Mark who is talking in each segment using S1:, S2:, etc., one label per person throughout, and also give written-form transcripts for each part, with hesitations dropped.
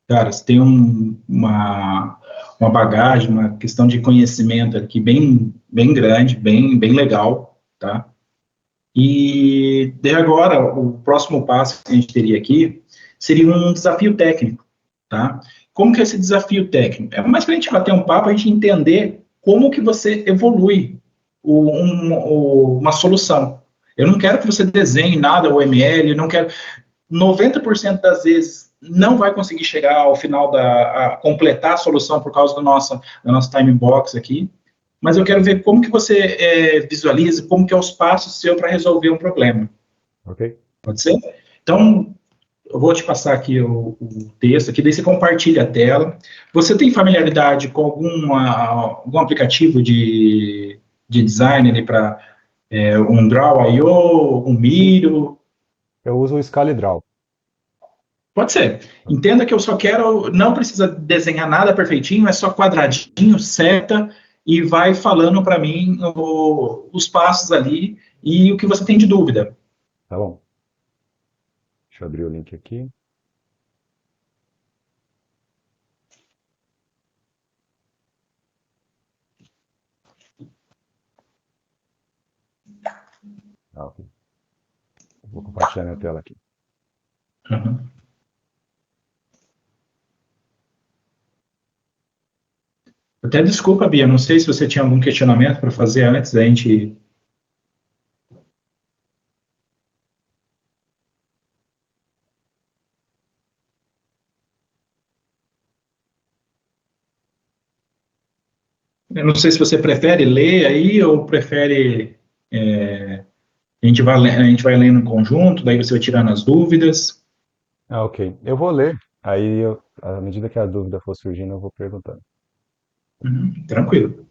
S1: Cara, você tem uma bagagem, uma questão de conhecimento aqui bem grande, bem legal, tá? E de agora, o próximo passo que a gente teria aqui seria um desafio técnico, tá? Como que é esse desafio técnico? É mais para a gente bater um papo, a gente entender como que você evolui uma solução. Eu não quero que você desenhe nada OML, eu não quero 90% das vezes não vai conseguir chegar ao final a completar a solução por causa da nossa time box aqui, mas eu quero ver como que você visualiza, como que é os passos seu para resolver um problema.
S2: Ok?
S1: Pode ser? Então, eu vou te passar aqui o texto, aqui, daí você compartilha a tela. Você tem familiaridade com algum aplicativo de design para um Draw.io, um Miro?
S2: Eu uso o ScaleDraw.
S1: Pode ser. Entenda que eu só quero, não precisa desenhar nada perfeitinho, é só quadradinho, seta, e vai falando para mim os passos ali e o que você tem de dúvida.
S2: Tá bom. Deixa eu abrir o link aqui. Ah, ok. Vou compartilhar minha tela aqui.
S1: Uhum. Até desculpa, Bia, não sei se você tinha algum questionamento para fazer antes da gente. Eu não sei se você prefere ler aí ou prefere. A gente vai lendo em conjunto, daí você vai tirando as dúvidas.
S2: Ah, ok. Eu vou ler. Aí, à medida que a dúvida for surgindo, eu vou perguntando.
S1: Uhum, tranquilo.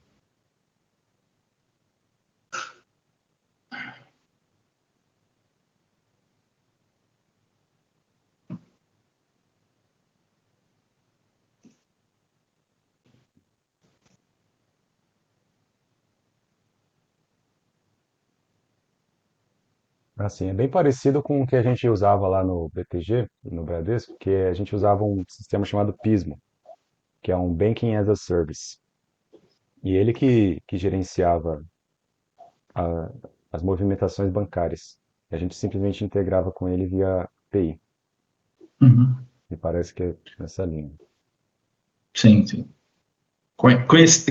S2: Assim, é bem parecido com o que a gente usava lá no BTG, no Bradesco, que a gente usava um sistema chamado Pismo, que é um Banking as a Service. E ele que gerenciava a- as movimentações bancárias. E a gente simplesmente integrava com ele via API.
S1: Uhum,
S2: Me parece que é nessa linha.
S1: sim, sim.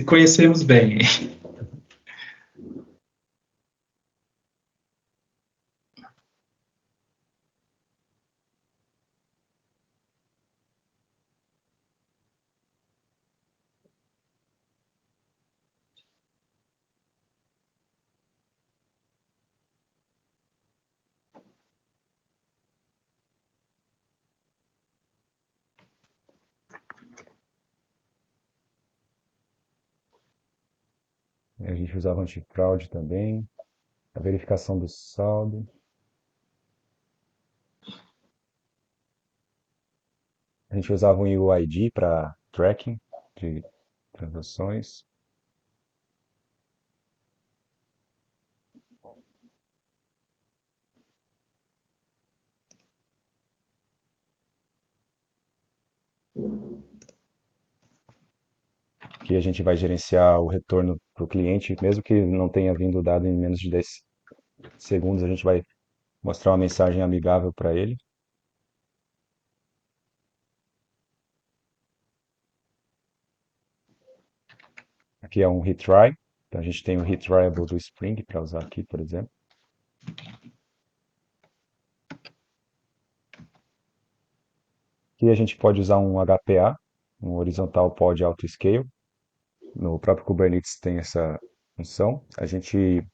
S1: Conhecemos bem.
S2: A gente usava antifraude também, a verificação do saldo. A gente usava um UID para tracking de transações. Que a gente vai gerenciar o retorno para o cliente, mesmo que não tenha vindo o dado em menos de 10 segundos, a gente vai mostrar uma mensagem amigável para ele. Aqui é um retry, então a gente tem o retryable do Spring para usar aqui, por exemplo. Aqui a gente pode usar um HPA, um Horizontal Pod Auto Scale. No próprio Kubernetes tem essa função. A gente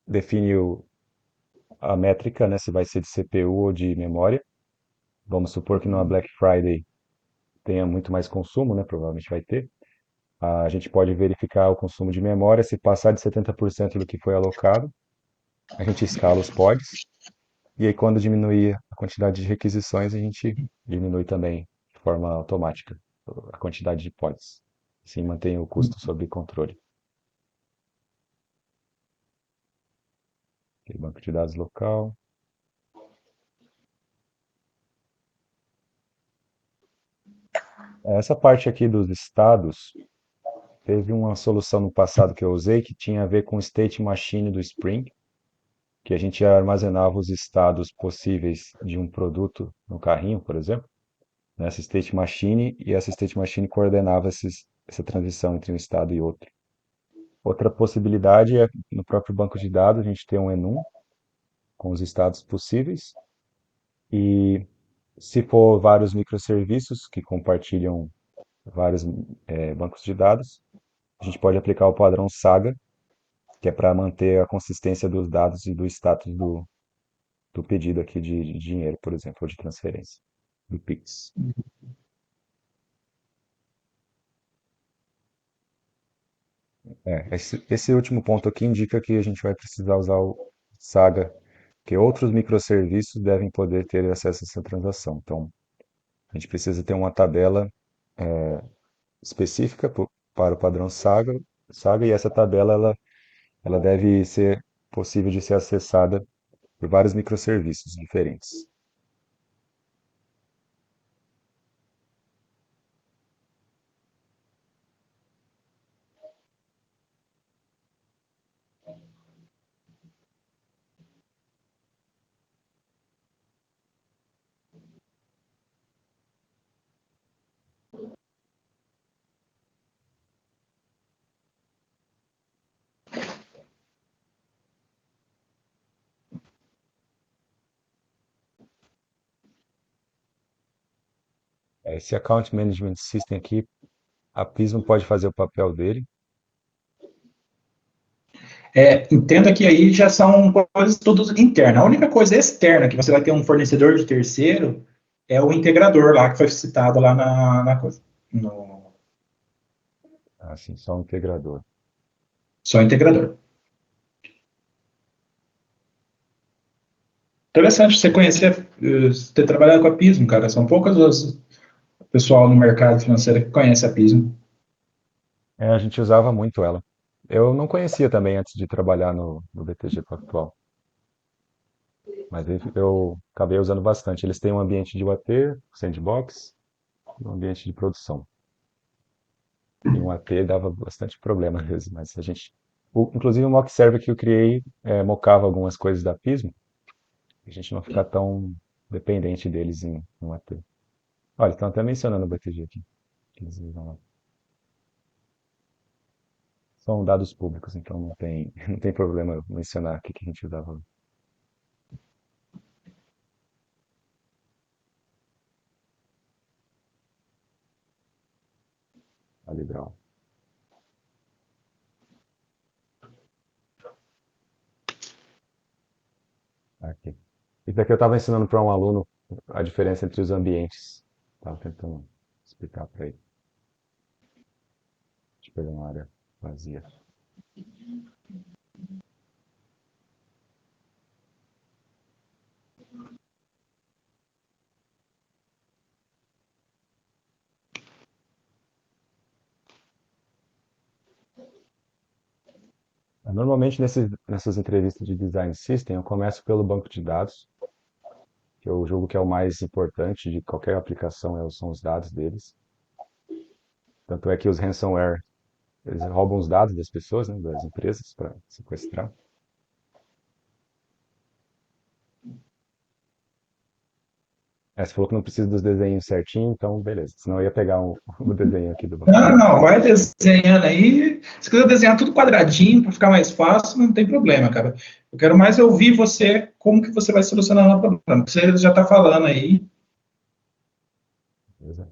S2: define a métrica, né, se vai ser de CPU ou de memória. Vamos supor que numa Black Friday tenha muito mais consumo, né, provavelmente vai ter. A gente pode verificar o consumo de memória, se passar de 70% do que foi alocado, a gente escala os pods, e aí quando diminuir a quantidade de requisições, a gente diminui também de forma automática a quantidade de pods. Assim mantém o custo sob controle. Aqui, banco de dados local. Essa parte aqui dos estados, teve uma solução no passado que eu usei que tinha a ver com o state machine do Spring, que a gente armazenava os estados possíveis de um produto no carrinho, por exemplo, nessa state machine, e essa state machine coordenava essa transição entre um estado e outro. Outra possibilidade é no próprio banco de dados a gente ter um enum com os estados possíveis e se for vários microserviços que compartilham vários bancos de dados, a gente pode aplicar o padrão Saga, que é para manter a consistência dos dados e do status do pedido aqui de dinheiro, por exemplo, ou de transferência, do Pix. Esse último ponto aqui indica que a gente vai precisar usar o Saga, que outros microserviços devem poder ter acesso a essa transação. Então, a gente precisa ter uma tabela específica para o padrão Saga e essa tabela ela deve ser possível de ser acessada por vários microserviços diferentes. Esse Account Management System aqui, a Pismo pode fazer o papel dele.
S1: Entenda que aí já são coisas todas internas. A única coisa externa que você vai ter um fornecedor de terceiro é o integrador lá que foi citado lá na coisa. No,
S2: Assim, só um integrador.
S1: só integrador. Interessante você conhecer, ter trabalhado com a Pismo, cara. São poucas as pessoal no mercado financeiro que conhece a Pismo.
S2: A gente usava muito ela. Eu não conhecia também antes de trabalhar no BTG Pactual, mas eu acabei usando bastante. Eles têm um ambiente de UAT, sandbox, e um ambiente de produção. E um AT dava bastante problema às vezes, mas a gente. Inclusive o mock server que eu criei mocava algumas coisas da Pismo, a gente não ficar tão dependente deles em um AT. Olha, estão até mencionando o BTG aqui. Que eles usam lá. São dados públicos, então não tem, não tem problema eu mencionar o que a gente usava. Ah, legal. Aqui. Isso daqui eu estava ensinando para um aluno a diferença entre os ambientes. Estava tentando explicar para ele. Deixa eu pegar uma área vazia. Normalmente nessas entrevistas de design system eu começo pelo banco de dados, que eu julgo que é o mais importante de qualquer aplicação, são os dados deles. Tanto é que os ransomware, eles roubam os dados das pessoas, né, das empresas, para sequestrar. Você falou que não precisa dos desenhos certinho, então beleza. Senão eu ia pegar o desenho aqui do banco de
S1: Não,
S2: dados.
S1: não, vai desenhando aí. Se quiser desenhar tudo quadradinho para ficar mais fácil, não tem problema, cara. Eu quero mais ouvir você, como que você vai solucionar o problema. Você já está falando aí.
S2: Beleza?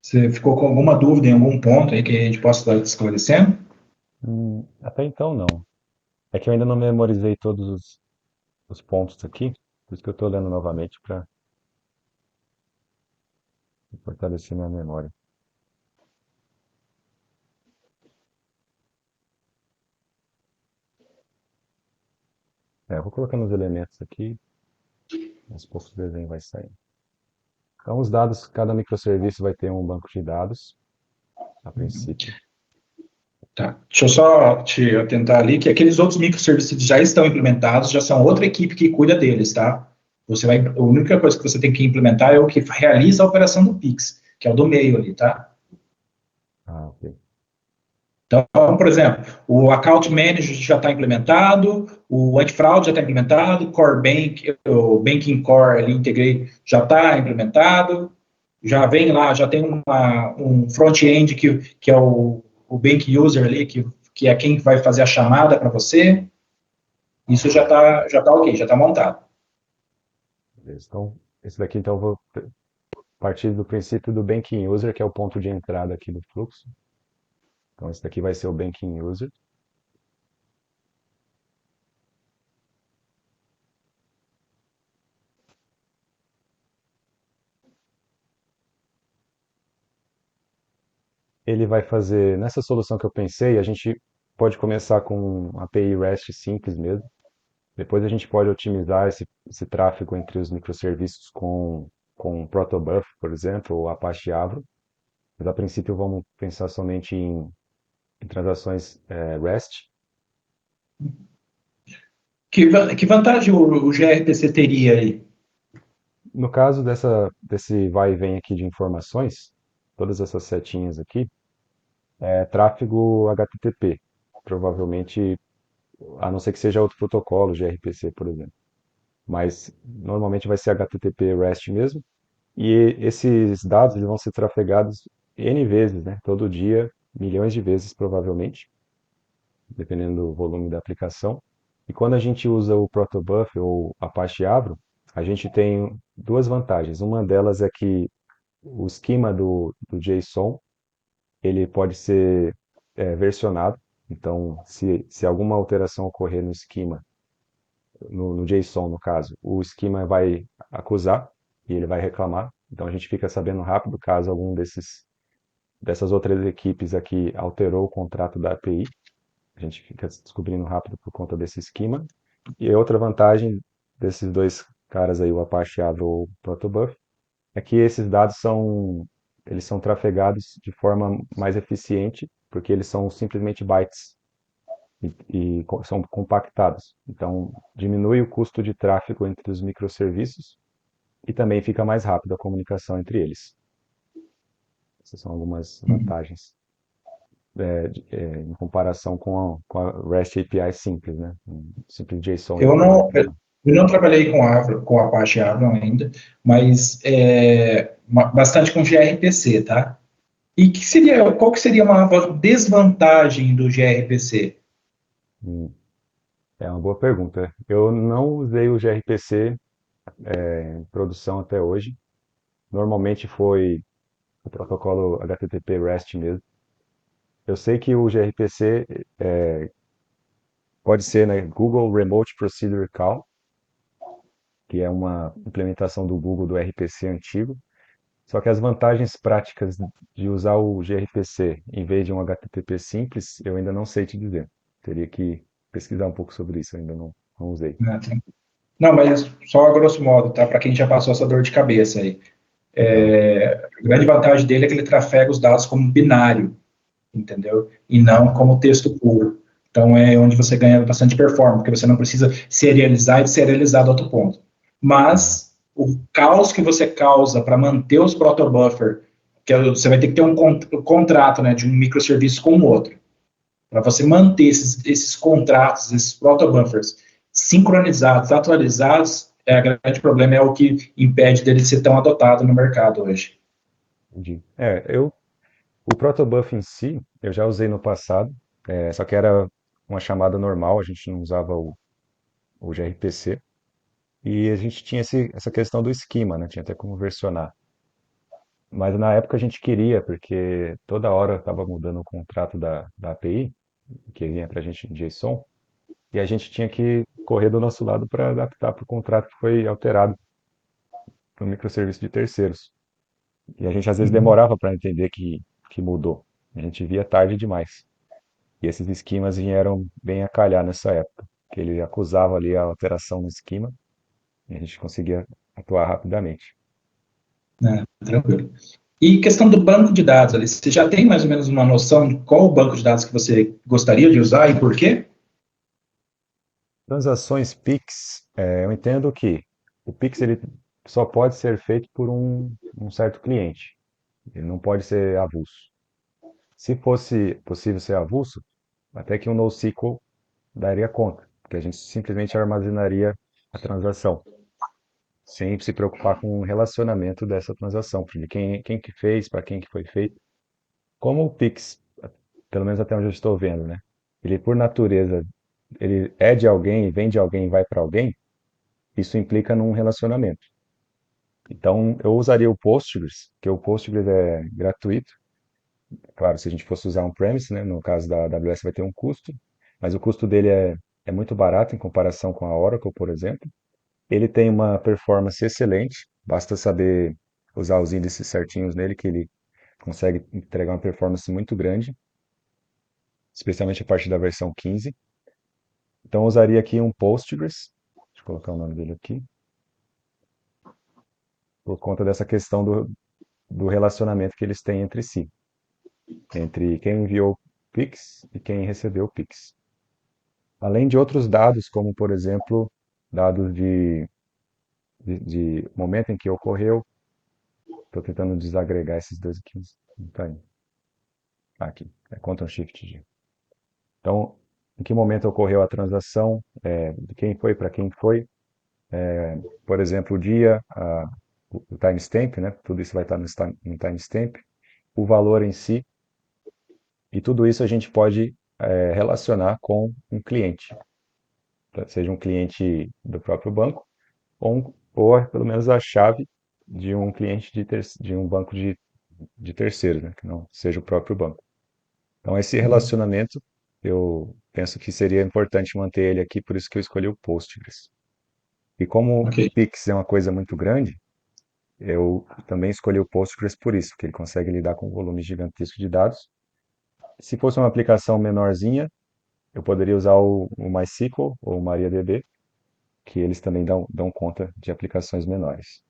S1: Você ficou com alguma dúvida em algum ponto aí que a gente possa estar esclarecendo?
S2: Até então não. É que eu ainda não memorizei os pontos aqui, por isso que eu estou olhando novamente para fortalecer minha memória. Eu vou colocando os elementos aqui, aos poucos o desenho vai saindo. Então, os dados, cada microserviço vai ter um banco de dados, a princípio.
S1: Tá. Deixa eu só te atentar ali que aqueles outros microserviços que já estão implementados, já são outra equipe que cuida deles, tá? A única coisa que você tem que implementar é o que realiza a operação do Pix, que é o do meio ali, tá?
S2: Ah, ok.
S1: Então, por exemplo, o Account Manager já está implementado, o Antifraude já está implementado, o Banking Core ali, Integrate, já está implementado, já vem lá, já tem um front-end que é o Bank User ali, que é quem vai fazer a chamada para você. Isso já tá ok, já está montado.
S2: Beleza. Então, esse daqui, então, eu vou partir do princípio do Banking User, que é o ponto de entrada aqui do fluxo. Então, esse daqui vai ser o Banking User. Ele vai fazer, nessa solução que eu pensei, a gente pode começar com uma API REST simples mesmo. Depois a gente pode otimizar esse tráfego entre os microserviços com Protobuf, por exemplo, ou Apache Avro. Mas a princípio vamos pensar somente em transações REST.
S1: Que vantagem o gRPC teria aí?
S2: No caso desse vai e vem aqui de informações, todas essas setinhas aqui, é tráfego HTTP. Provavelmente, a não ser que seja outro protocolo, gRPC, por exemplo. Mas normalmente vai ser HTTP REST mesmo. E esses dados eles vão ser trafegados N vezes, né? Todo dia, milhões de vezes provavelmente, dependendo do volume da aplicação. E quando a gente usa o Protobuf ou Apache Avro, a gente tem duas vantagens. Uma delas é que o esquema do JSON ele pode ser versionado. Então, se alguma alteração ocorrer no esquema, no JSON no caso, o esquema vai acusar e ele vai reclamar. Então a gente fica sabendo rápido caso algum dessas outras equipes aqui alterou o contrato da API. A gente fica descobrindo rápido por conta desse esquema. E outra vantagem desses dois caras aí, o Apache Avro ou o Protobuf, é que esses dados eles são trafegados de forma mais eficiente, porque eles são simplesmente bytes e são compactados. Então, diminui o custo de tráfego entre os microserviços e também fica mais rápido a comunicação entre eles. Essas são algumas vantagens em comparação com a REST API simples, né? Um simples JSON
S1: Eu
S2: return.
S1: não, eu não trabalhei com Apache Avro ainda, mas bastante com gRPC, tá? Qual que seria uma desvantagem do gRPC?
S2: Hum, É uma boa pergunta. Eu não usei o gRPC em produção até hoje. Normalmente foi o protocolo HTTP REST mesmo. Eu sei que o gRPC pode ser, né, Google Remote Procedure Call, que é uma implementação do Google do RPC antigo. Só que as vantagens práticas de usar o gRPC em vez de um HTTP simples, eu ainda não sei te dizer. Teria que pesquisar um pouco sobre isso, eu ainda não usei.
S1: Né? Não, mas só a grosso modo, tá? Para quem já passou essa dor de cabeça aí.
S2: Tá.
S1: A grande vantagem dele é que ele trafega os dados como binário, entendeu? E não como texto puro. Então é onde você ganha bastante performance, porque você não precisa serializar e serializar do outro ponto.
S2: Ah,
S1: Mas o caos que você causa para manter os protobuffer, você vai ter que ter um contrato, né, de um microserviço com o outro. Para você manter esses contratos, esses protobuffers sincronizados, atualizados, o grande problema é o que impede dele ser tão adotado no mercado hoje.
S2: entendi. O protobuf em si, eu já usei no passado, só que era uma chamada normal, a gente não usava o gRPC. E a gente tinha essa questão do esquema, né? Tinha até como versionar. Mas na época a gente queria, porque toda hora estava mudando o contrato da API, que vinha para a gente em JSON. e a gente tinha que correr do nosso lado para adaptar para o contrato que foi alterado para o microserviço de terceiros. E a gente às vezes
S1: Uhum.
S2: demorava para entender que mudou. A gente via tarde demais. E esses esquemas vieram bem a calhar nessa época, que ele acusava ali a alteração no esquema e a gente conseguia atuar rapidamente.
S1: Tranquilo. E questão do banco de dados, ali, você já tem mais ou menos uma noção de qual o banco de dados que você gostaria de usar e por quê?
S2: Transações Pix, eu entendo que o Pix ele só pode ser feito por um certo cliente. Ele não pode ser avulso. Se fosse possível ser avulso, até que um NoSQL daria conta, porque a gente simplesmente armazenaria a transação, sem se preocupar com o relacionamento dessa transação, de quem que fez, para quem que foi feito. Como o Pix, pelo menos até onde eu estou vendo, né? Ele por natureza, ele é de alguém, vem de alguém e vai para alguém, isso implica num relacionamento. Então, eu usaria o Postgres, que o Postgres é gratuito. Claro, se a gente fosse usar on-premise, né, no caso da AWS vai ter um custo, mas o custo dele é muito barato em comparação com a Oracle, por exemplo. Ele tem uma performance excelente, basta saber usar os índices certinhos nele, que ele consegue entregar uma performance muito grande, especialmente a partir da versão 15. Então, eu usaria aqui um Postgres, deixa eu colocar o nome dele aqui, por conta dessa questão do relacionamento que eles têm entre si, entre quem enviou o Pix e quem recebeu o Pix. Além de outros dados, como, por exemplo, dados de momento em que ocorreu. Estou tentando desagregar esses dois aqui. Não tá indo. Aqui, é Ctrl Shift G. Então, em que momento ocorreu a transação, de quem foi para quem foi, por exemplo, o dia, o timestamp, né? Tudo isso vai estar no timestamp, o valor em si, e tudo isso a gente pode relacionar com um cliente, seja um cliente do próprio banco ou pelo menos a chave de um cliente de um banco de terceiro, né? Que não seja o próprio banco. Então, esse
S1: Uhum.
S2: relacionamento, eu penso que seria importante manter ele aqui, por isso que eu escolhi o Postgres. E como
S1: Ok.
S2: o Pix é uma coisa muito grande, eu também escolhi o Postgres por isso, porque ele consegue lidar com um volume gigantesco de dados. Se fosse uma aplicação menorzinha, eu poderia usar o MySQL ou o MariaDB, que eles também dão conta de aplicações menores.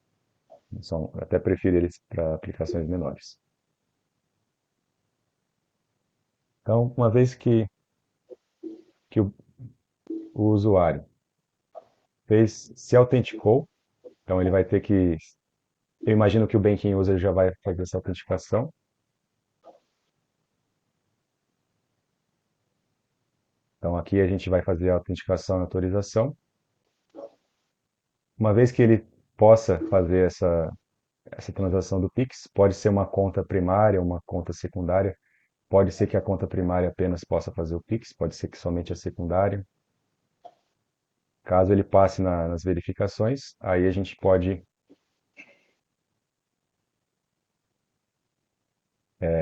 S2: Até prefiro eles para aplicações menores. Então, uma vez que o usuário se autenticou, então ele vai ter que. Eu imagino que o Banking User já vai fazer essa autenticação. Então aqui a gente vai fazer a autenticação e autorização. Uma vez que ele possa fazer essa transação do Pix, pode ser uma conta primária, uma conta secundária. Pode ser que a conta primária apenas possa fazer o Pix, pode ser que somente a secundária. Caso ele passe nas verificações, aí a gente pode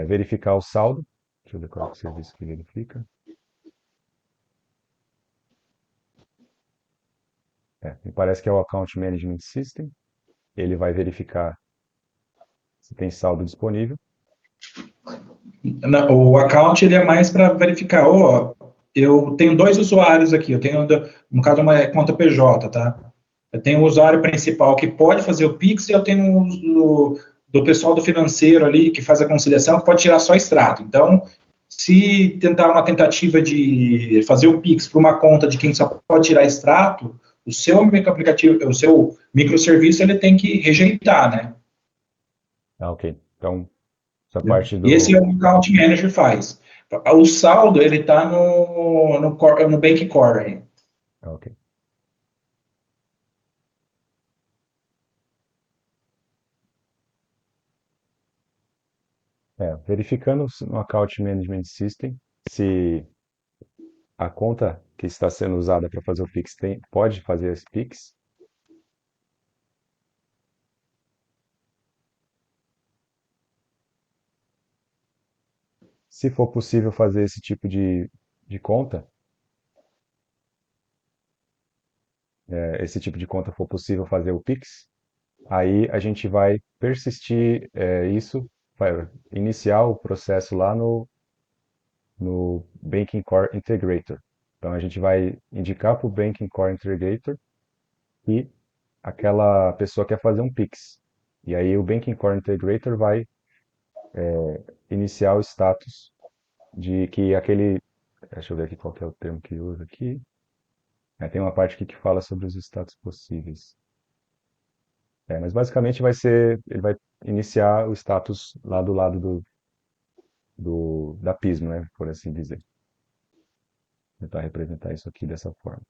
S2: verificar o saldo. Deixa eu ver qual é o serviço que verifica. Me parece que é o Account Management System. Ele vai verificar se tem saldo disponível.
S1: O account ele é mais para verificar, ó, eu tenho dois usuários aqui, eu tenho, no caso, uma conta PJ, tá? Eu tenho o usuário principal que pode fazer o Pix e eu tenho do pessoal do financeiro ali que faz a conciliação que pode tirar só extrato. Então, se tentar uma tentativa de fazer o Pix para uma conta de quem só pode tirar extrato, o seu aplicativo, o seu microserviço ele tem que rejeitar, né?
S2: Ah, ok. Então, essa
S1: Entendeu?
S2: parte
S1: Esse é
S2: do.
S1: o que o Account Manager faz. O saldo, ele está no Bank Core.
S2: Ah, ok. Verificando no Account Management System se a conta que está sendo usada para fazer o Pix pode fazer esse Pix. Se for possível fazer esse tipo de conta, esse tipo de conta for possível fazer o Pix, aí a gente vai persistir isso, vai iniciar o processo lá no Banking Core Integrator. Então a gente vai indicar para o Banking Core Integrator que aquela pessoa quer fazer um Pix. E aí o Banking Core Integrator vai iniciar o status de que aquele. Deixa eu ver aqui qual que é o termo que usa aqui. Tem uma parte aqui que fala sobre os status possíveis. Mas basicamente ele vai iniciar o status lá do lado da Pismo, né, por assim dizer. Tentar representar isso aqui dessa forma.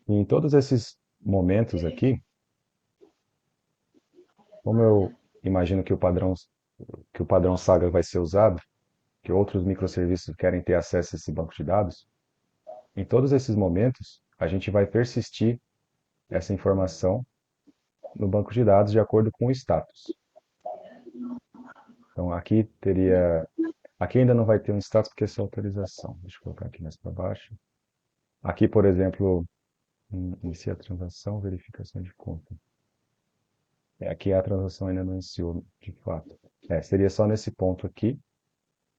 S2: E em todos esses momentos aqui, como eu imagino que o padrão Saga vai ser usado, que outros microserviços querem ter acesso a esse banco de dados, em todos esses momentos, a gente vai persistir essa informação no banco de dados de acordo com o status. Então aqui ainda não vai ter um status porque é só autorização. Deixa eu colocar aqui mais para baixo. Aqui, por exemplo, inicia a transação, verificação de conta. Aqui a transação ainda não iniciou, de fato. Seria só nesse ponto aqui.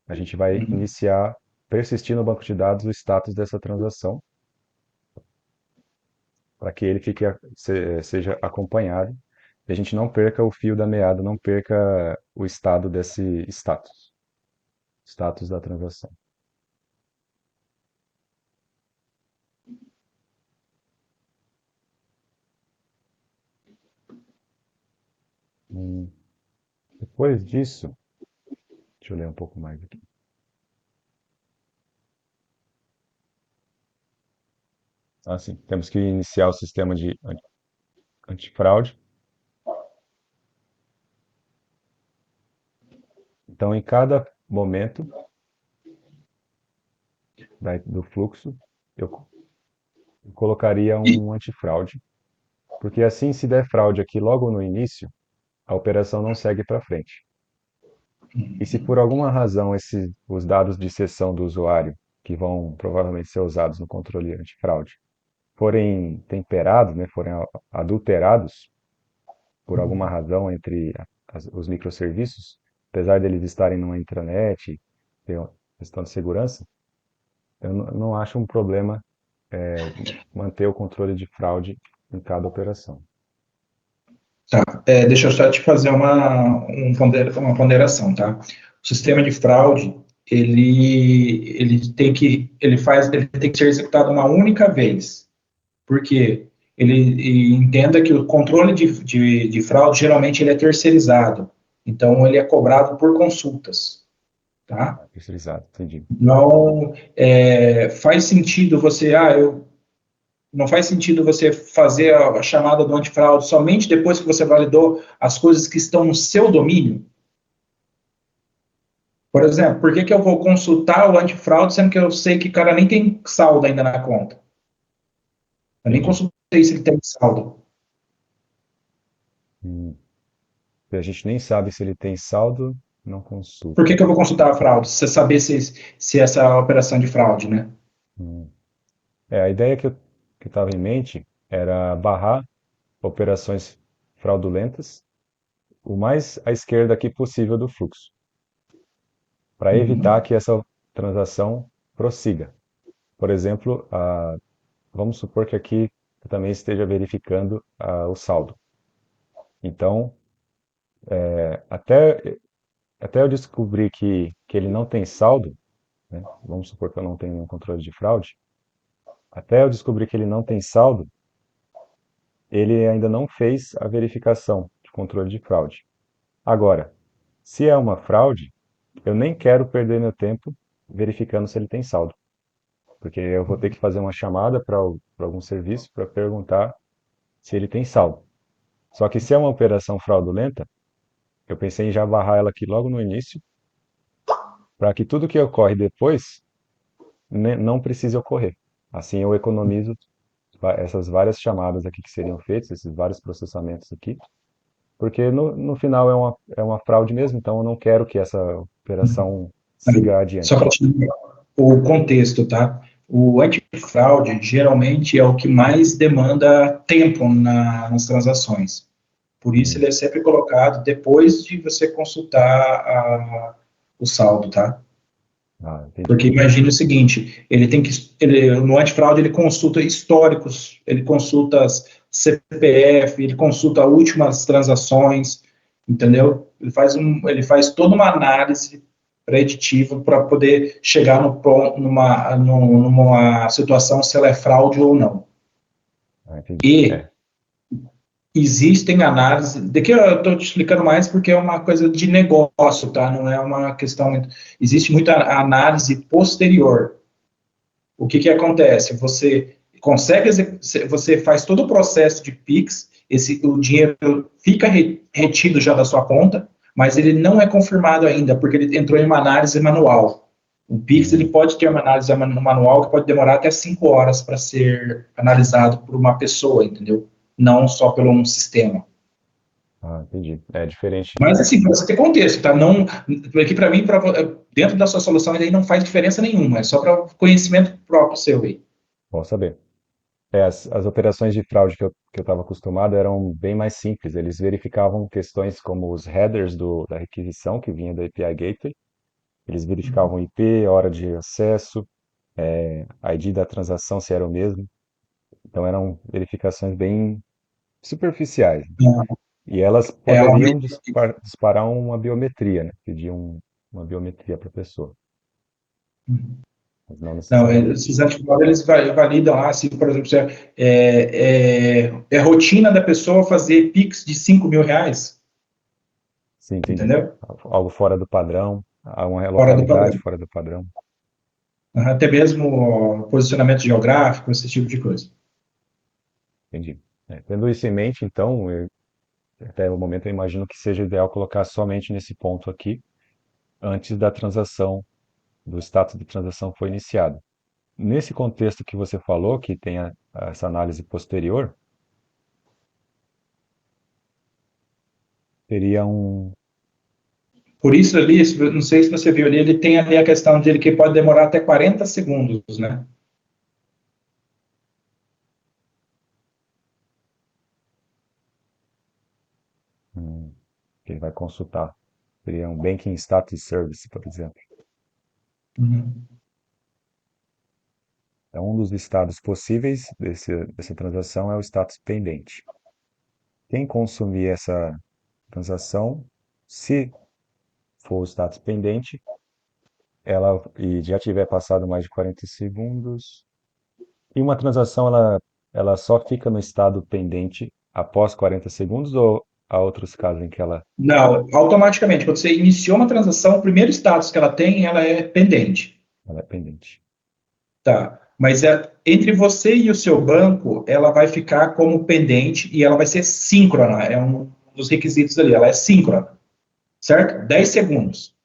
S2: A gente vai
S1: Uhum.
S2: iniciar, persistir no banco de dados o status dessa transação, para que ele seja acompanhado e a gente não perca o fio da meada, não perca o estado desse status da transação. Hum, Depois disso, deixa eu ler um pouco mais aqui. Sim, temos que iniciar o sistema de antifraude. Então, em cada momento do fluxo, eu colocaria
S1: E,
S2: um antifraude, porque assim, se der fraude aqui logo no início, a operação não segue para frente. E se por alguma razão os dados de sessão do usuário, que vão provavelmente ser usados no controle antifraude, forem temperados, né, forem adulterados por alguma razão entre os microserviços, apesar deles estarem numa intranet, ter uma questão de segurança, eu não acho um problema manter o controle de fraude em cada operação.
S1: tá, deixa eu só te fazer uma ponderação, tá? O sistema de fraude, ele tem que ser executado uma única vez, porque ele entenda que o controle de fraude, geralmente, ele é terceirizado, então ele é cobrado por consultas, tá?
S2: Terceirizado, entendi.
S1: Não faz sentido não faz sentido você fazer a chamada do antifraude somente depois que você validou as coisas que estão no seu domínio. Por exemplo, por que eu vou consultar o antifraude sendo que eu sei que o cara nem tem saldo ainda na conta? Eu nem
S2: Entendi.
S1: consultei se ele tem saldo.
S2: Hum. A gente nem sabe se ele tem saldo, não
S1: Por
S2: consulta.
S1: que eu vou consultar a fraude? Se você saber se essa é a operação de fraude, né?
S2: Hum. A ideia que estava em mente era barrar operações fraudulentas o mais à esquerda aqui possível do fluxo, para evitar
S1: Uhum.
S2: que essa transação prossiga. Por exemplo, vamos supor que aqui eu também esteja verificando o saldo. Então, até eu descobrir que ele não tem saldo, né, vamos supor que eu não tenho nenhum controle de fraude, até eu descobrir que ele não tem saldo, ele ainda não fez a verificação de controle de fraude. Agora, se é uma fraude, eu nem quero perder meu tempo verificando se ele tem saldo, porque eu vou ter que fazer uma chamada para algum serviço para perguntar se ele tem saldo. Só que se é uma operação fraudulenta, eu pensei em já barrar ela aqui logo no início, para que tudo que ocorre depois não precise ocorrer. Assim eu economizo essas várias chamadas aqui que seriam feitas, esses vários processamentos aqui, porque no final é uma fraude mesmo, então eu não quero que essa operação siga
S1: Só para
S2: adiante.
S1: te dar o contexto, tá? O antifraude geralmente é o que mais demanda tempo nas transações. Por isso
S2: Hum.
S1: ele é sempre colocado depois de você consultar o saldo, tá?
S2: Ah, entendi.
S1: Porque imagine o seguinte, no antifraude ele consulta históricos, ele consulta as CPF, ele consulta últimas transações, entendeu? Ele faz toda uma análise preditiva para poder chegar numa situação se ela é fraude ou não.
S2: Ah, entendi.
S1: E existem análises, daqui eu estou te explicando mais porque é uma coisa de negócio, tá? Não é uma questão. Existe muita análise posterior. O que acontece? Você faz todo o processo de Pix, o dinheiro fica retido já da sua conta, mas ele não é confirmado ainda, porque ele entrou em uma análise manual. O Pix ele
S2: Hum,
S1: pode ter uma análise manual que pode demorar até 5 horas para ser analisado por uma pessoa, entendeu? Não só pelo um sistema.
S2: entendi. É diferente.
S1: Mas assim, para você ter contexto, tá? Não, aqui para mim, dentro da sua solução, ele aí não faz diferença nenhuma, é só para conhecimento próprio seu aí.
S2: Bom saber. As operações de fraude que eu estava acostumado eram bem mais simples. Eles verificavam questões como os headers da requisição que vinha da API Gateway. Eles verificavam IP, hora de acesso, ID da transação, se era o mesmo. Então eram verificações bem superficiais. E elas
S1: É,
S2: poderiam disparar uma biometria, né? Pediam uma biometria para a pessoa, mas não
S1: não,
S2: necessariamente.
S1: esses antifraude, eles validam lá, assim, por exemplo, se é rotina da pessoa fazer Pix de R$ 5.000,
S2: Sim, entendi.
S1: entendeu?
S2: Algo fora do padrão, há uma
S1: Fora do
S2: localidade
S1: padrão.
S2: fora do padrão.
S1: Até mesmo posicionamento geográfico, esse tipo de coisa.
S2: Entendi. Tendo isso em mente, então, até o momento eu imagino que seja ideal colocar somente nesse ponto aqui, antes da transação, do status de transação foi iniciado. Nesse contexto que você falou, que tem essa análise posterior, teria um.
S1: Por isso ali, não sei se você viu ali, ele tem ali a questão dele que pode demorar até 40 segundos, né?
S2: Que ele vai consultar. Seria um Banking Status Service, por exemplo.
S1: Uhum.
S2: Então, um dos estados possíveis dessa transação é o status pendente. Quem consumir essa transação, se for o status pendente, ela e já tiver passado mais de 40 segundos, e uma transação ela só fica no estado pendente após 40 segundos ou há outros casos em que
S1: Não, automaticamente, quando você iniciou uma transação, o primeiro status que ela tem, ela é pendente.
S2: ela é pendente?
S1: Tá. Mas entre você e o seu banco, ela vai ficar como pendente e ela vai ser síncrona. É um dos requisitos ali. Ela é síncrona, certo? 10 segundos.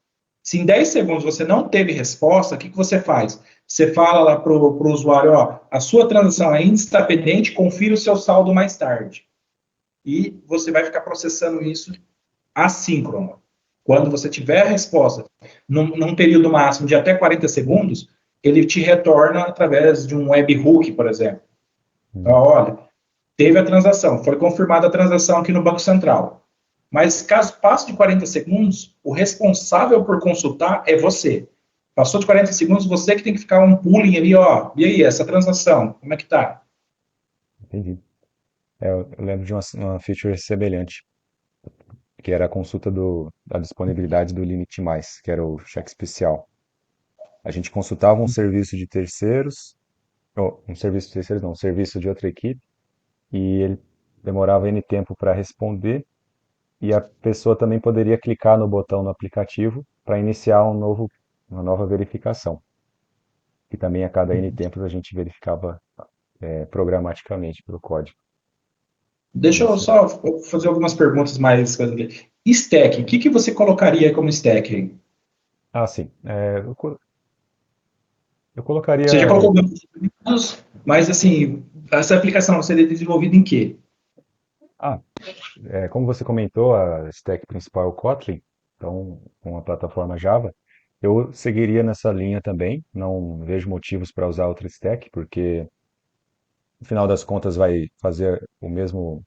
S1: Se em 10 segundos você não teve resposta, o que você faz? Você fala lá para o usuário, ó, a sua transação ainda está pendente, confira o seu saldo mais tarde. E você vai ficar processando isso assíncrono. Quando você tiver a resposta num período máximo de até 40 segundos, ele te retorna através de um webhook, por exemplo. Então,
S2: Hum,
S1: olha, teve a transação, foi confirmada a transação aqui no Banco Central. Mas caso passe de 40 segundos, o responsável por consultar é você. Passou de 40 segundos, você que tem que ficar um pulling ali, ó. E aí, essa transação, como é que tá?
S2: entendi. Eu lembro de uma feature semelhante, que era a consulta da disponibilidade do limite mais, que era o cheque especial. A gente consultava um serviço de terceiros, ou um serviço de terceiros não, um serviço de outra equipe, e ele demorava N tempo para responder, e a pessoa também poderia clicar no botão no aplicativo para iniciar uma nova verificação. E também a cada N tempos a gente verificava programaticamente pelo código.
S1: Deixa eu
S2: Nesse,
S1: só fazer algumas perguntas mais. Stack, o que você colocaria como stack aí?
S2: sim. Eu
S1: Você já
S2: colocaria
S1: colocou muitos dados, mas assim, essa aplicação seria desenvolvida em quê?
S2: ah, como você comentou, a stack principal é o Kotlin, então com a plataforma Java, eu seguiria nessa linha também. Não vejo motivos para usar outra stack, porque no final das contas vai fazer o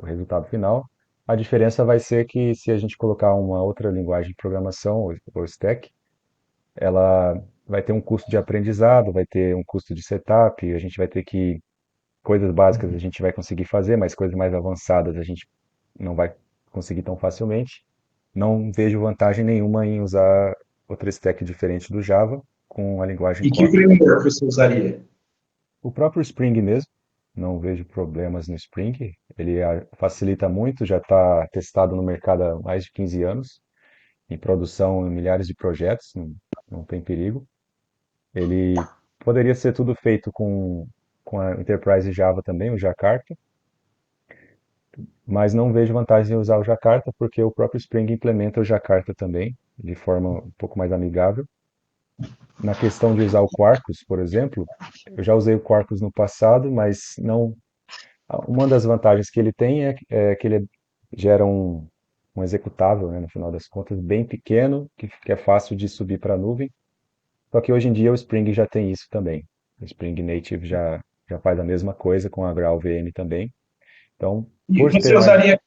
S2: resultado final. A diferença vai ser que se a gente colocar uma outra linguagem de programação ou stack, ela vai ter um custo de aprendizado, vai ter um custo de setup, a gente vai ter que coisas básicas a gente vai conseguir fazer, mas coisas mais avançadas a gente não vai conseguir tão facilmente. Não vejo vantagem nenhuma em usar outra stack diferente do Java com a linguagem
S1: E que
S2: Kotlin.
S1: framework você usaria?
S2: O próprio Spring mesmo, não vejo problemas no Spring. Ele facilita muito, já está testado no mercado há mais de 15 anos, em produção em milhares de projetos, não tem perigo. Ele poderia ser tudo feito com a Enterprise Java também, o Jakarta, mas não vejo vantagem em usar o Jakarta porque o próprio Spring implementa o Jakarta também, de forma um pouco mais amigável. Na questão de usar o Quarkus, por exemplo, eu já usei o Quarkus no passado, mas não. Uma das vantagens que ele tem é que ele gera um executável, né, no final das contas, bem pequeno, que é fácil de subir para a nuvem. Só que hoje em dia o Spring já tem isso também. O Spring Native já faz a mesma coisa com a GraalVM também. Então,
S1: E
S2: por ter
S1: você
S2: uma.
S1: usaria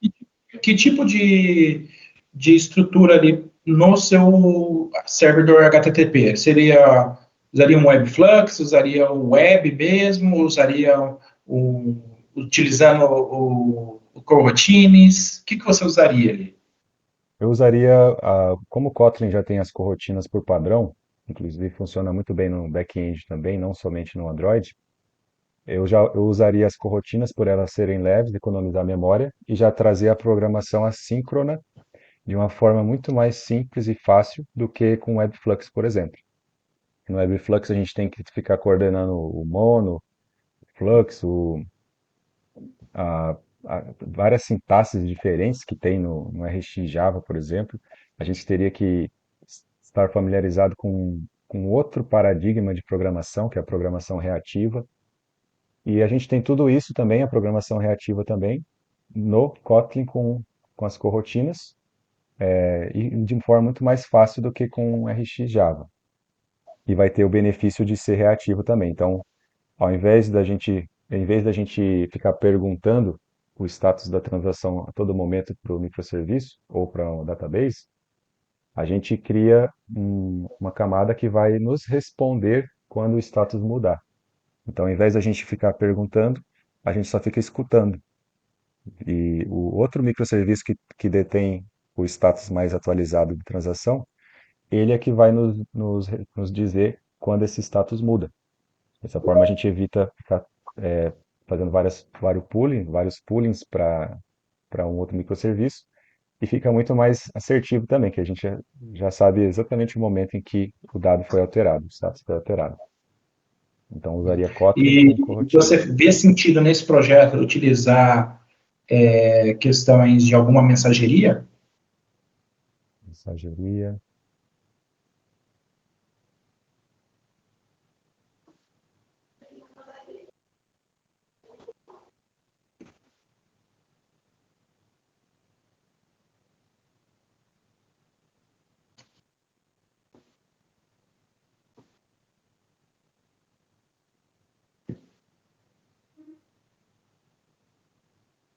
S1: que tipo de estrutura ali no seu servidor HTTP? Usaria um Webflux, usaria o web mesmo, utilizando o coroutines? O que você usaria ali?
S2: Eu usaria, como o Kotlin já tem as corrotinas por padrão, inclusive funciona muito bem no back-end também, não somente no Android, eu usaria as corrotinas por elas serem leves, economizar memória e já trazer a programação assíncrona de uma forma muito mais simples e fácil do que com o Webflux, por exemplo. No Webflux a gente tem que ficar coordenando o mono, o flux, a, várias sintaxes diferentes que tem no RX Java, por exemplo. A gente teria que estar familiarizado com outro paradigma de programação, que é a programação reativa. E a gente tem tudo isso também, a programação reativa também, no Kotlin com as coroutinas, e de uma forma muito mais fácil do que com o RX Java. E vai ter o benefício de ser reativo também. Então, em vez da gente ficar perguntando o status da transação a todo momento para o microserviço ou para o database, a gente cria uma camada que vai nos responder quando o status mudar. Então, ao invés da gente ficar perguntando, a gente só fica escutando. E o outro microserviço que detém o status mais atualizado de transação, ele é que vai nos dizer quando esse status muda. Dessa forma a gente evita ficar fazendo vários poolings para um outro microserviço e fica muito mais assertivo também, que a gente já sabe exatamente o momento em que o dado foi alterado, o status foi alterado. Então usaria Kotlin com
S1: E
S2: coroutine.
S1: você vê sentido nesse projeto utilizar questões de alguma mensageria?
S2: Mensageria.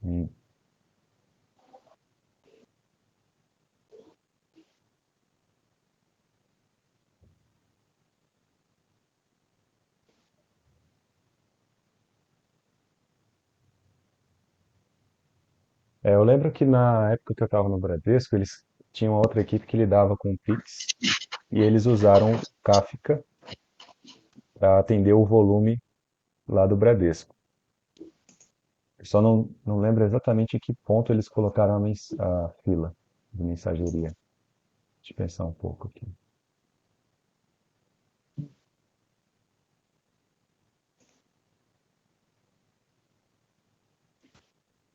S2: Hum. Eu lembro que na época que eu estava no Bradesco, eles tinham uma outra equipe que lidava com o Pix e eles usaram Kafka para atender o volume lá do Bradesco. Eu só não lembro exatamente em que ponto eles colocaram a fila de mensageria. Deixa eu pensar um pouco aqui.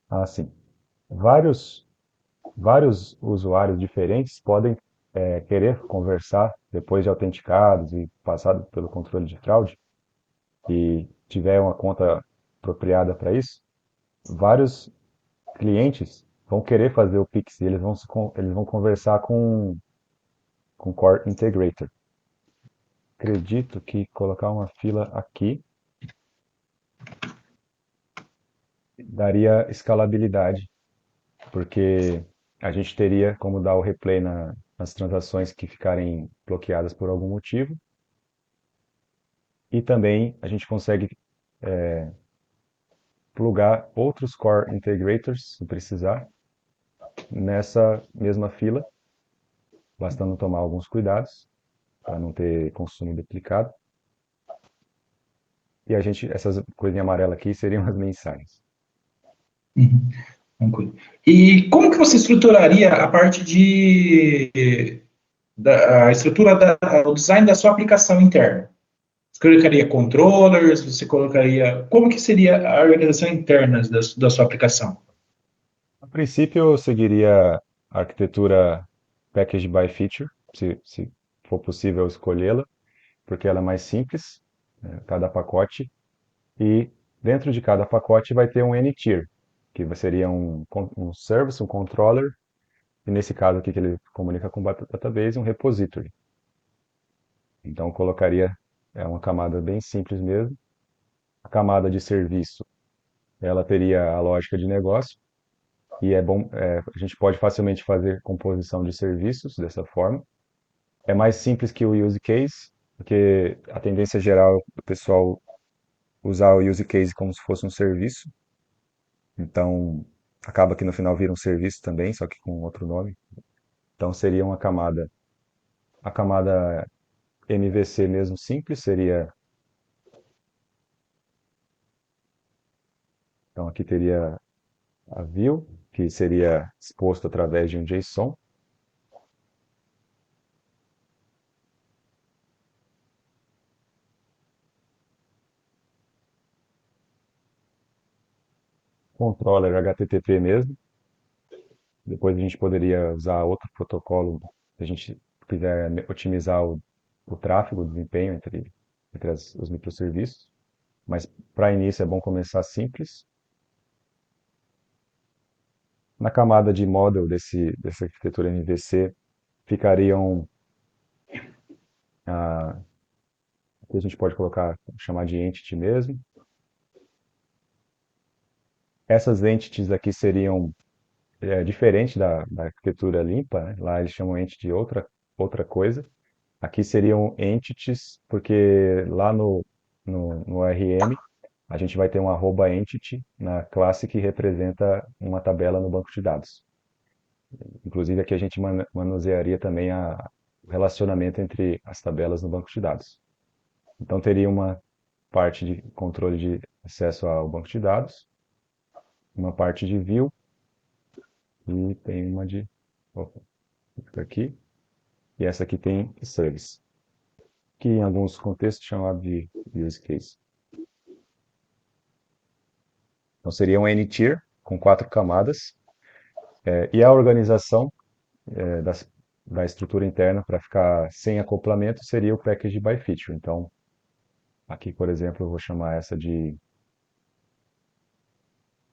S2: Ah, sim. Vários, vários usuários diferentes podem querer conversar depois de autenticados e passado pelo controle de fraude e tiver uma conta apropriada para isso, vários clientes vão querer fazer o Pix e eles vão conversar com o Core Integrator. Acredito que colocar uma fila aqui daria escalabilidade, porque a gente teria como dar o replay nas transações que ficarem bloqueadas por algum motivo, e também a gente consegue plugar outros Core Integrators, se precisar, nessa mesma fila, bastando tomar alguns cuidados para não ter consumo duplicado. E essas coisinhas amarelas aqui seriam as mensagens.
S1: Uhum, tranquilo. E como que você estruturaria a parte a estrutura o design da sua aplicação interna? Você colocaria controllers, você colocaria, como que seria a organização interna da sua aplicação?
S2: A princípio, eu seguiria a arquitetura Package by Feature, se for possível escolhê-la, porque ela é mais simples, cada pacote, e dentro de cada pacote vai ter um N-tier, que seria um service, um controller, e nesse caso aqui que ele comunica com o database, um repository. Então eu colocaria uma camada bem simples mesmo. A camada de serviço, ela teria a lógica de negócio, e a gente pode facilmente fazer composição de serviços dessa forma. É mais simples que o use case, porque a tendência geral é o pessoal usar o use case como se fosse um serviço. Então, acaba que no final vira um serviço também, só que com outro nome. Então, seria a camada MVC mesmo simples, então aqui teria a view, que seria exposto através de um JSON. Controller HTTP mesmo. Depois a gente poderia usar outro protocolo se a gente quiser otimizar o tráfego, o desempenho entre os microserviços. Mas para início é bom começar simples. Na camada de model dessa arquitetura MVC ficariam que a gente pode chamar de entity mesmo. Essas entities aqui seriam diferentes da arquitetura limpa, né? Lá eles chamam entity de outra coisa. Aqui seriam entities, porque lá no ORM a gente vai ter um @entity na classe que representa uma tabela no banco de dados. Inclusive aqui a gente manusearia também o relacionamento entre as tabelas no banco de dados. Então teria uma parte de controle de acesso ao banco de dados, uma parte de view e tem uma de opa, fica aqui, e essa aqui tem service, que em alguns contextos chamado de use case. Então seria um N-tier com 4 camadas, e a organização é, das, da estrutura interna para ficar sem acoplamento seria o package by feature. Então aqui, por exemplo, eu vou chamar essa de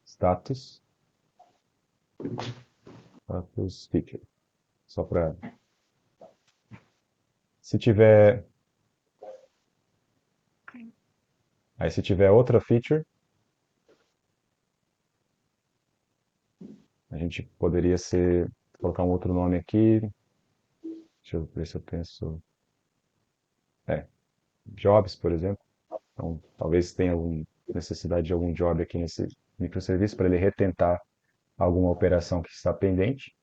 S2: status, status feature. Só para se tiver aí se tiver outra feature, a gente poderia colocar um outro nome aqui. Deixa eu ver se eu penso. É, jobs, por exemplo. Então, talvez tenha alguma necessidade de algum job aqui nesse microserviço para ele retentar alguma operação que está pendente.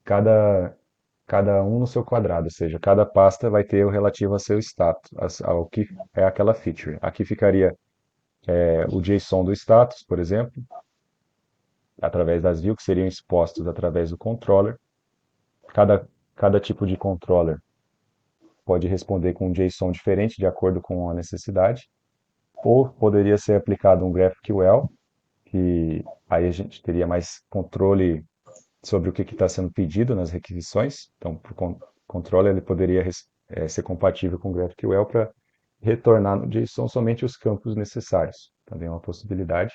S2: Cada, cada um no seu quadrado, ou seja, cada pasta vai ter o relativo a seu status, ao que é aquela feature. Aqui ficaria o JSON do status, por exemplo, através das views que seriam expostos através do controller. Cada tipo de controller pode responder com um JSON diferente de acordo com a necessidade, ou poderia ser aplicado um GraphQL, que aí a gente teria mais controle sobre o que está sendo pedido nas requisições. Então, para o controller, ele poderia ser compatível com o GraphQL para retornar no JSON somente os campos necessários. Também é uma possibilidade.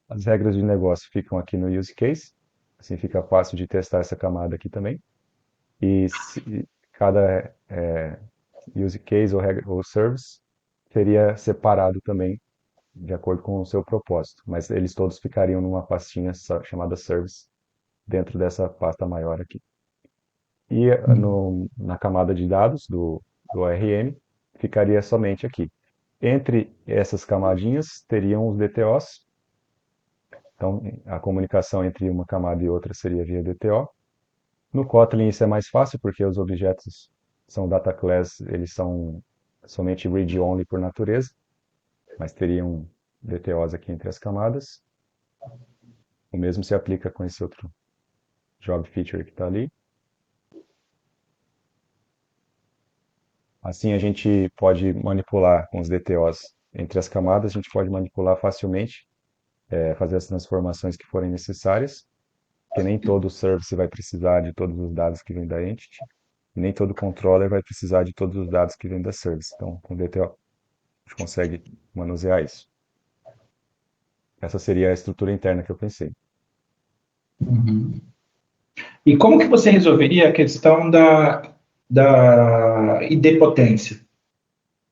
S2: As regras de negócio ficam aqui no use case, assim fica fácil de testar essa camada aqui também. E cada use case ou service seria separado também de acordo com o seu propósito, mas eles todos ficariam numa pastinha chamada service dentro dessa pasta maior aqui. E na camada de dados do ORM ficaria somente aqui. Entre essas camadinhas teriam os DTOs. Então, a comunicação entre uma camada e outra seria via DTO. No Kotlin isso é mais fácil, porque os objetos são data class, eles são somente read-only por natureza, mas teriam DTOs aqui entre as camadas. O mesmo se aplica com esse outro job feature que está ali. Assim a gente pode manipular com os DTOs entre as camadas, a gente pode manipular facilmente, fazer as transformações que forem necessárias, porque nem todo service vai precisar de todos os dados que vêm da entity, e nem todo controller vai precisar de todos os dados que vêm da service. Então, com o DTO, a gente consegue manusear isso. Essa seria a estrutura interna que eu pensei.
S1: Uhum. E como que você resolveria a questão da idempotência?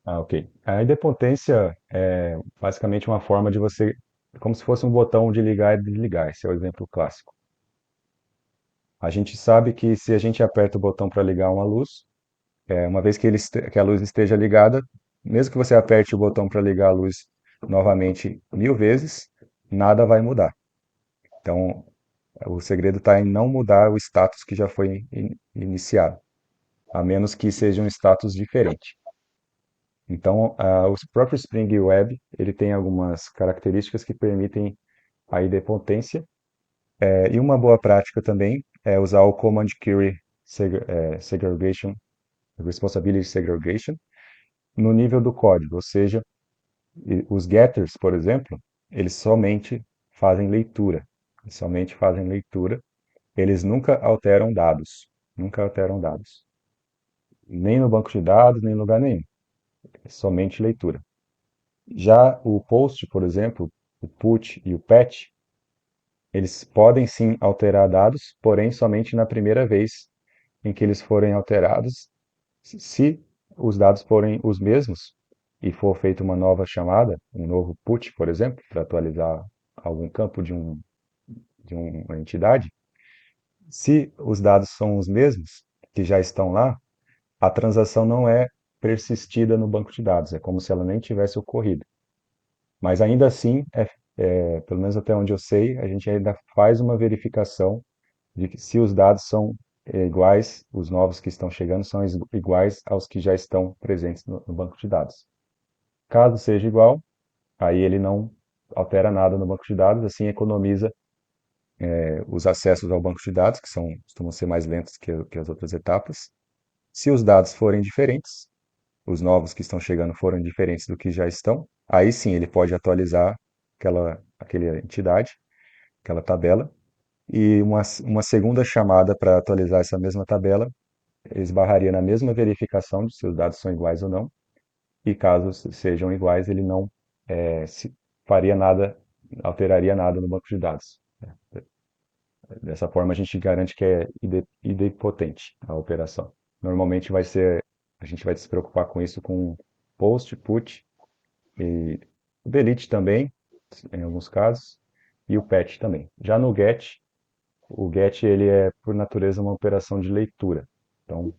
S2: Ok. A idempotência é basicamente uma forma de você, como se fosse um botão de ligar e desligar. Esse é o exemplo clássico. A gente sabe que se a gente aperta o botão para ligar uma luz, uma vez que a luz esteja ligada, mesmo que você aperte o botão para ligar a luz novamente 1000 vezes, nada vai mudar. Então, o segredo está em não mudar o status que já foi iniciado, a menos que seja um status diferente. Então, o próprio Spring Web ele tem algumas características que permitem a idempotência. E uma boa prática também é usar o Command Query Segregation, Responsibility Segregation, no nível do código. Ou seja, os getters, por exemplo, eles somente fazem leitura. Eles somente fazem leitura. Eles nunca alteram dados. Nunca alteram dados. Nem no banco de dados, nem em lugar nenhum. É somente leitura. Já o post, por exemplo, o put e o patch, eles podem sim alterar dados, porém somente na primeira vez em que eles forem alterados. Se os dados forem os mesmos e for feita uma nova chamada, um novo put, por exemplo, para atualizar algum campo de uma entidade, se os dados são os mesmos que já estão lá, a transação não é persistida no banco de dados, é como se ela nem tivesse ocorrido. Mas ainda assim, pelo menos até onde eu sei, a gente ainda faz uma verificação de que se os dados são iguais, os novos que estão chegando são iguais aos que já estão presentes no banco de dados. Caso seja igual, aí ele não altera nada no banco de dados, assim economiza os acessos ao banco de dados, que costumam ser mais lentos que as outras etapas. Se os dados forem diferentes, os novos que estão chegando forem diferentes do que já estão, aí sim ele pode atualizar aquela entidade, aquela tabela, e uma segunda chamada para atualizar essa mesma tabela esbarraria na mesma verificação de se os dados são iguais ou não, e caso sejam iguais, ele não faria nada, alteraria nada no banco de dados. Dessa forma, a gente garante que é idempotente a operação. Normalmente a gente vai se preocupar com isso com post, put, e o delete também, em alguns casos, e o patch também. Já no get, o get ele é por natureza uma operação de leitura. Então,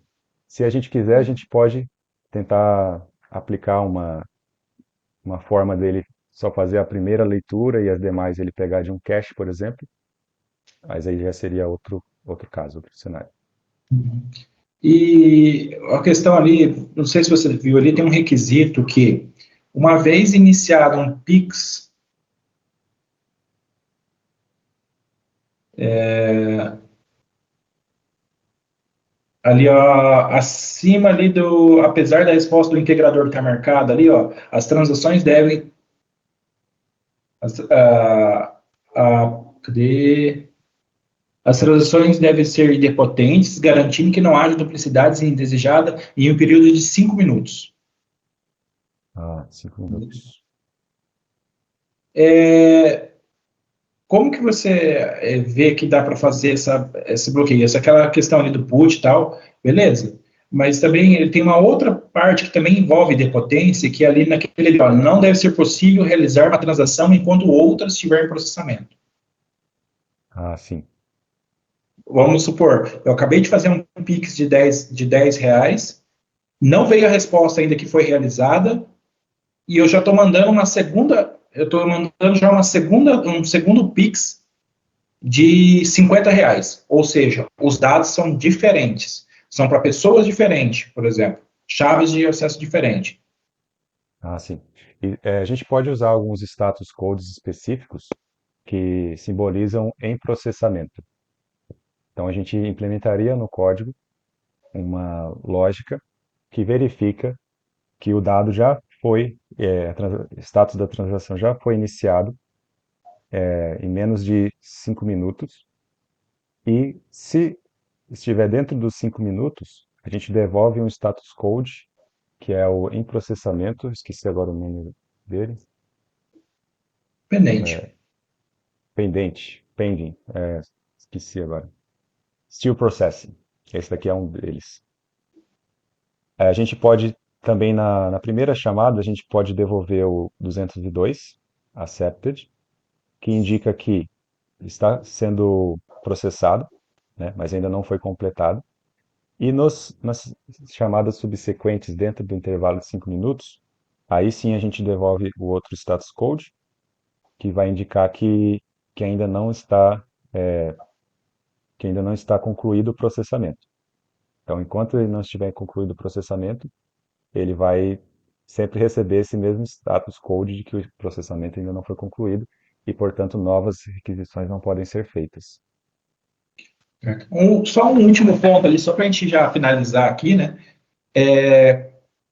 S2: se a gente quiser, a gente pode tentar aplicar uma forma dele só fazer a primeira leitura e as demais ele pegar de um cache, por exemplo, mas aí já seria outro caso, outro cenário.
S1: E a questão ali, não sei se você viu ali, tem um requisito que, uma vez iniciado um PIX, ali, ó, acima ali apesar da resposta do integrador estar marcada ali, ó, as transações devem, cadê? As transações devem ser idempotentes, garantindo que não haja duplicidades indesejadas em um período de 5 minutos.
S2: 5 minutos.
S1: Como que você vê que dá para fazer esse bloqueio? Essa é aquela questão ali do put e tal, beleza. Mas também ele tem uma outra parte que também envolve idempotência, que é ali naquele, ó, não deve ser possível realizar uma transação enquanto outra estiver em processamento.
S2: Sim.
S1: Vamos supor, eu acabei de fazer um Pix de 10 reais, não veio a resposta ainda que foi realizada, e eu já estou mandando uma segunda, eu estou mandando já um segundo Pix de 50 reais. Ou seja, os dados são diferentes. São para pessoas diferentes, por exemplo. Chaves de acesso diferentes.
S2: Sim. E, a gente pode usar alguns status codes específicos que simbolizam em processamento. Então, a gente implementaria no código uma lógica que verifica que o dado já foi, o status da transação já foi iniciado em menos de 5 minutos. E se estiver dentro dos 5 minutos, a gente devolve um status code, que é o em processamento, esqueci agora o nome dele,
S1: Pendente.
S2: pending, esqueci agora. Still processing, esse daqui é um deles. A gente pode também, na primeira chamada, a gente pode devolver o 202, accepted, que indica que está sendo processado, né, mas ainda não foi completado. E nas chamadas subsequentes dentro do intervalo de 5 minutos, aí sim a gente devolve o outro status code, que vai indicar que ainda não está, que ainda não está concluído o processamento. Então, enquanto ele não estiver concluído o processamento, ele vai sempre receber esse mesmo status code de que o processamento ainda não foi concluído e, portanto, novas requisições não podem ser feitas.
S1: Só um último ponto ali, só para a gente já finalizar aqui, né?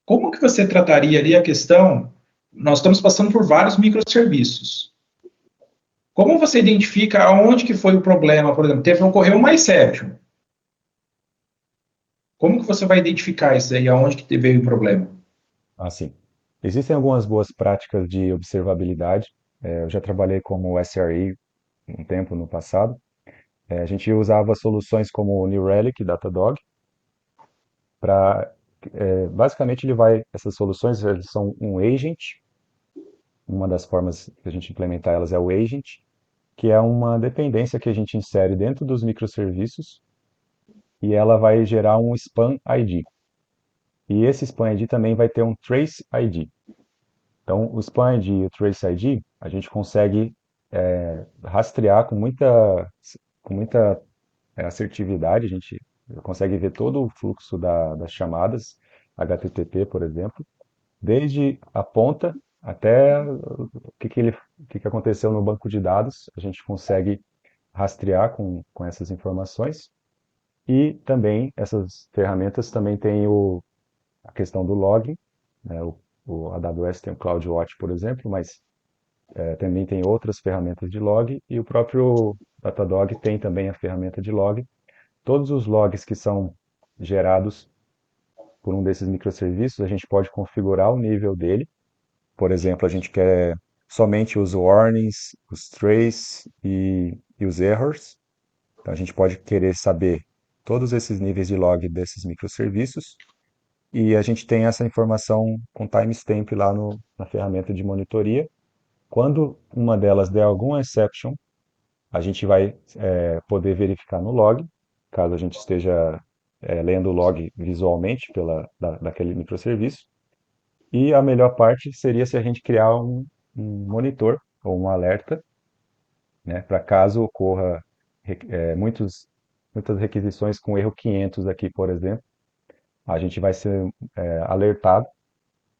S1: Como que você trataria ali a questão? Nós estamos passando por vários microserviços. Como você identifica aonde que foi o problema? Por exemplo, ocorreu uma exception. Como que você vai identificar isso aí, aonde que veio o problema?
S2: Assim, existem algumas boas práticas de observabilidade. Eu já trabalhei como SRE um tempo no passado. A gente usava soluções como o New Relic, Datadog, para basicamente essas soluções eles são um agent. Uma das formas que a gente implementar elas é o agent, que é uma dependência que a gente insere dentro dos microserviços e ela vai gerar um span ID. E esse span ID também vai ter um trace ID. Então, o span ID e o trace ID a gente consegue rastrear com muita assertividade, a gente consegue ver todo o fluxo das chamadas HTTP, por exemplo, desde a ponta até o que aconteceu no banco de dados, a gente consegue rastrear com essas informações. E também essas ferramentas também têm a questão do logging, né? O AWS tem o CloudWatch, por exemplo, mas também tem outras ferramentas de log e o próprio Datadog tem também a ferramenta de log. Todos os logs que são gerados por um desses microserviços, a gente pode configurar o nível dele. Por exemplo, a gente quer somente os warnings, os trace e os errors. Então a gente pode querer saber todos esses níveis de log desses microserviços e a gente tem essa informação com timestamp lá na ferramenta de monitoria. Quando uma delas der algum exception, a gente vai poder verificar no log, caso a gente esteja lendo o log visualmente daquele microserviço. E a melhor parte seria se a gente criar um monitor ou um alerta, né, para caso ocorra muitas requisições com erro 500 aqui, por exemplo, a gente vai ser alertado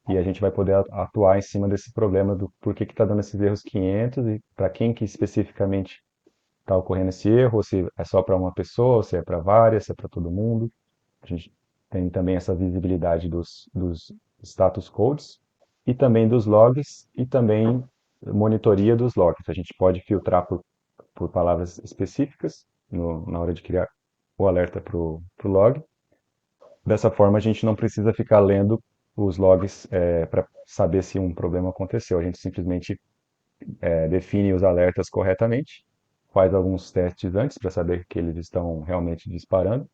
S2: e a gente vai poder atuar em cima desse problema do por que está dando esses erros 500 e para quem que especificamente está ocorrendo esse erro, ou se é só para uma pessoa, ou se é para várias, se é para todo mundo. A gente tem também essa visibilidade dos status codes e também dos logs e também monitoria dos logs. A gente pode filtrar por palavras específicas na hora de criar o alerta para o log. Dessa forma, a gente não precisa ficar lendo os logs para saber se um problema aconteceu. A gente simplesmente define os alertas corretamente, faz alguns testes antes para saber que eles estão realmente disparando.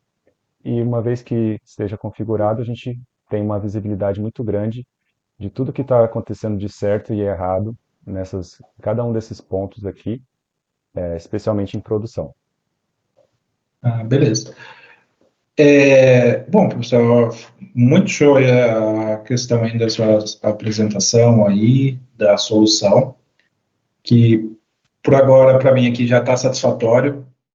S2: E uma vez que esteja configurado, a gente tem uma visibilidade muito grande de tudo que está acontecendo de certo e errado cada um desses pontos aqui, especialmente em produção.
S1: Beleza. Bom, professor, muito show aí a questão aí da sua apresentação aí, da solução, que por agora, para mim aqui já está satisfatório.